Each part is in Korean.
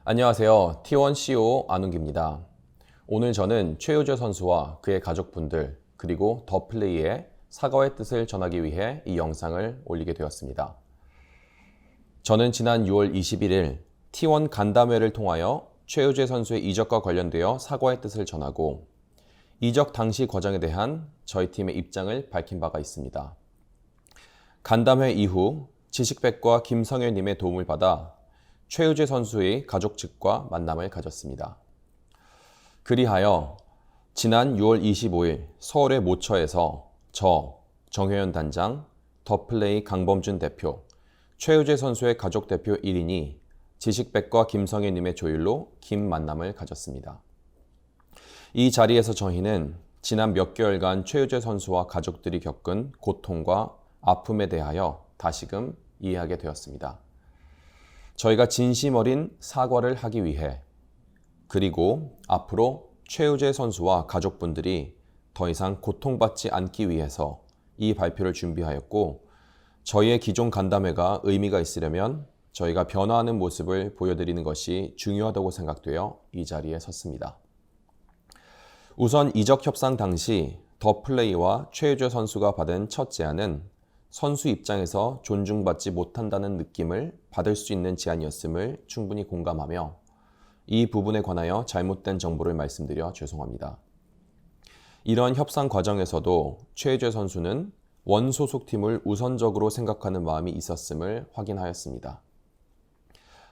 안녕하세요. T1CO 안웅기입니다. 오늘 저는 최효재 선수와 그의 가족분들 그리고 더 플레이의 사과의 뜻을 전하기 위해 이 영상을 올리게 되었습니다. 저는 지난 6월 21일 T1 간담회를 통하여 최효재 선수의 이적과 관련되어 사과의 뜻을 전하고 이적 당시 과정에 대한 저희 팀의 입장을 밝힌 바가 있습니다. 간담회 이후 지식백과 김성현님의 도움을 받아 최효재 선수의 가족 측과 만남을 가졌습니다. 그리하여 지난 6월 25일 서울의 모처에서 정효연 단장, 더플레이 강범준 대표, 최효재 선수의 가족 대표 1인이 지식백과 김성현님의 조율로 긴 만남을 가졌습니다. 이 자리에서 저희는 지난 몇 개월간 최효재 선수와 가족들이 겪은 고통과 아픔에 대하여 다시금 이해하게 되었습니다. 저희가 진심 어린 사과를 하기 위해 그리고 앞으로 최효재 선수와 가족분들이 더 이상 고통받지 않기 위해서 이 발표를 준비하였고 저희의 기존 간담회가 의미가 있으려면 저희가 변화하는 모습을 보여드리는 것이 중요하다고 생각되어 이 자리에 섰습니다. 우선 이적 협상 당시 더 플레이와 최효재 선수가 받은 첫 제안은 선수 입장에서 존중받지 못한다는 느낌을 받을 수 있는 제안이었음을 충분히 공감하며 이 부분에 관하여 잘못된 정보를 말씀드려 죄송합니다. 이런 협상 과정에서도 최효재 선수는 원 소속팀을 우선적으로 생각하는 마음이 있었음을 확인하였습니다.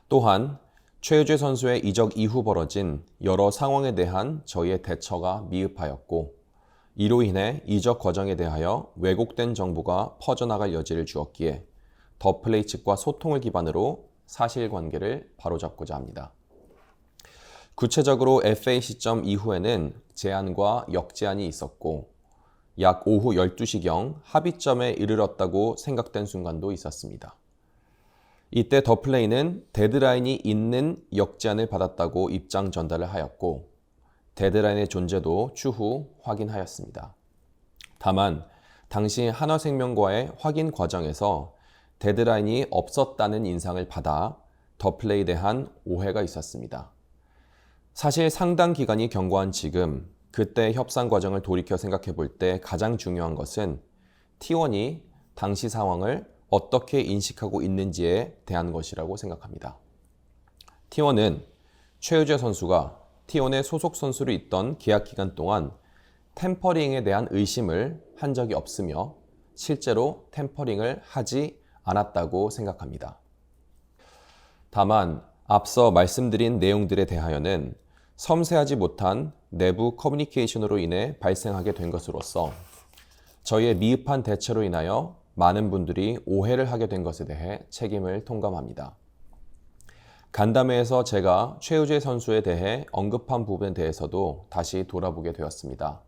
또한 최효재 선수의 이적 이후 벌어진 여러 상황에 대한 저희의 대처가 미흡하였고 이로 인해 이적 과정에 대하여 왜곡된 정보가 퍼져나갈 여지를 주었기에 더 플레이 측과 소통을 기반으로 사실관계를 바로잡고자 합니다. 구체적으로 FA 시점 이후에는 제안과 역제안이 있었고 약 오후 12시경 합의점에 이르렀다고 생각된 순간도 있었습니다. 이때 더 플레이는 데드라인이 있는 역제안을 받았다고 입장 전달을 하였고 데드라인의 존재도 추후 확인하였습니다. 다만 당시 한화생명과의 확인 과정에서 데드라인이 없었다는 인상을 받아 더 플레이에 대한 오해가 있었습니다. 사실 상당 기간이 경과한 지금 그때 협상 과정을 돌이켜 생각해 볼 때 가장 중요한 것은 T1이 당시 상황을 어떻게 인식하고 있는지에 대한 것이라고 생각합니다. T1은 최효재 선수가 T1의 소속 선수로 있던 계약 기간 동안 템퍼링에 대한 의심을 한 적이 없으며 실제로 템퍼링을 하지 않았다고 생각합니다. 다만 앞서 말씀드린 내용들에 대하여는 섬세하지 못한 내부 커뮤니케이션으로 인해 발생하게 된 것으로서 저희의 미흡한 대처로 인하여 많은 분들이 오해를 하게 된 것에 대해 책임을 통감합니다. 간담회에서 제가 최효재 선수에 대해 언급한 부분에 대해서도 다시 돌아보게 되었습니다.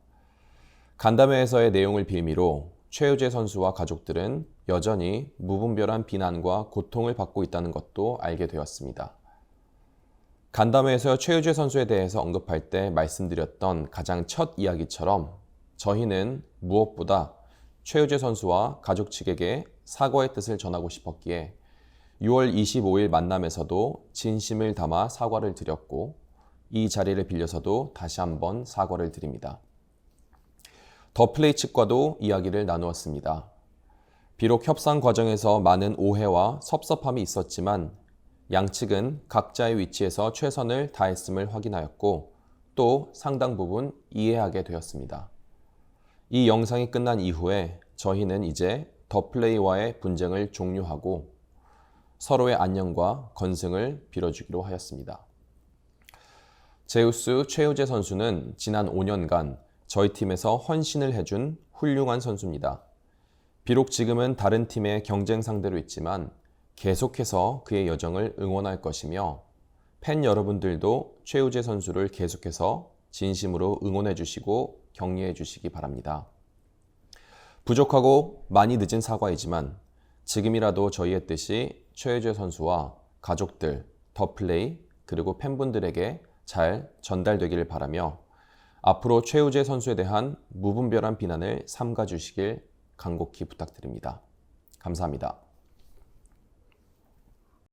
간담회에서의 내용을 빌미로 최효재 선수와 가족들은 여전히 무분별한 비난과 고통을 받고 있다는 것도 알게 되었습니다. 간담회에서 최효재 선수에 대해서 언급할 때 말씀드렸던 가장 첫 이야기처럼 저희는 무엇보다 최효재 선수와 가족 측에게 사과의 뜻을 전하고 싶었기에 6월 25일 만남에서도 진심을 담아 사과를 드렸고 이 자리를 빌려서도 다시 한번 사과를 드립니다. 더 플레이 측과도 이야기를 나누었습니다. 비록 협상 과정에서 많은 오해와 섭섭함이 있었지만 양측은 각자의 위치에서 최선을 다했음을 확인하였고 또 상당 부분 이해하게 되었습니다. 이 영상이 끝난 이후에 저희는 이제 더 플레이와의 분쟁을 종료하고 서로의 안녕과 건승을 빌어주기로 하였습니다. 제우스 최효재 선수는 지난 5년간 저희 팀에서 헌신을 해준 훌륭한 선수입니다. 비록 지금은 다른 팀의 경쟁 상대로 있지만 계속해서 그의 여정을 응원할 것이며 팬 여러분들도 최효재 선수를 계속해서 진심으로 응원해 주시고 격려해 주시기 바랍니다. 부족하고 많이 늦은 사과이지만 지금이라도 저희의 뜻이 최효재 선수와 가족들, 더 플레이, 그리고 팬분들에게 잘 전달되기를 바라며 앞으로 최효재 선수에 대한 무분별한 비난을 삼가 주시길 간곡히 부탁드립니다. 감사합니다.